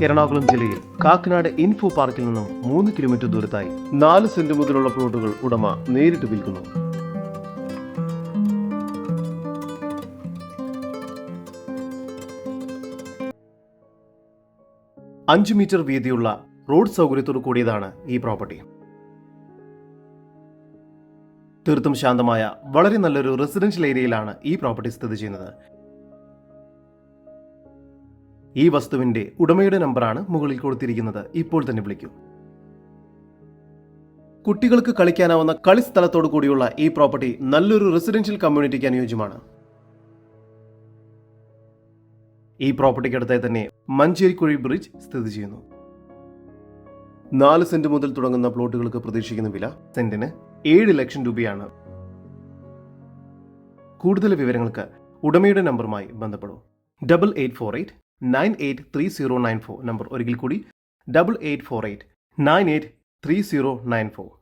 എറണാകുളം ജില്ലയിൽ കാക്കനാട് ഇൻഫോ പാർക്കിൽ നിന്നും 3 കിലോമീറ്റർ ദൂരത്തായി 4 സെന്റ് മുതലുള്ള പ്ലോട്ടുകൾ ഉടമ നേരിട്ട് വിൽക്കുന്നു. അഞ്ച് മീറ്റർ വീതിയുള്ള റോഡ് സൗകര്യത്തോടു കൂടിയതാണ് ഈ പ്രോപ്പർട്ടി. തീർത്തും ശാന്തമായ വളരെ നല്ലൊരു റെസിഡൻഷ്യൽ ഏരിയയിലാണ് ഈ പ്രോപ്പർട്ടി സ്ഥിതി ചെയ്യുന്നത്. ഈ വസ്തുവിന്റെ ഉടമയുടെ നമ്പറാണ് മുകളിൽ കൊടുത്തിരിക്കുന്നത്. ഇപ്പോൾ തന്നെ വിളിക്കൂ. കുട്ടികൾക്ക് കളിക്കാനാവുന്ന കളിസ്ഥലത്തോടു കൂടിയുള്ള ഈ പ്രോപ്പർട്ടി നല്ലൊരു റെസിഡൻഷ്യൽ കമ്മ്യൂണിറ്റിക്ക് അനുയോജ്യമാണ്. ഈ പ്രോപ്പർട്ടിക്കടുത്തായി തന്നെ മഞ്ചേരിക്കുഴി ബ്രിഡ്ജ് സ്ഥിതി ചെയ്യുന്നു. 4 സെന്റ് മുതൽ തുടങ്ങുന്ന പ്ലോട്ടുകൾക്ക് പ്രതീക്ഷിക്കുന്ന വില സെന്റിന് 7 ലക്ഷം രൂപയാണ്. കൂടുതൽ വിവരങ്ങൾക്ക് ഉടമയുടെ നമ്പറുമായി ബന്ധപ്പെടൂ. 8848983094 നമ്പർ ഒരിക്കൽ കൂടി 8848983094.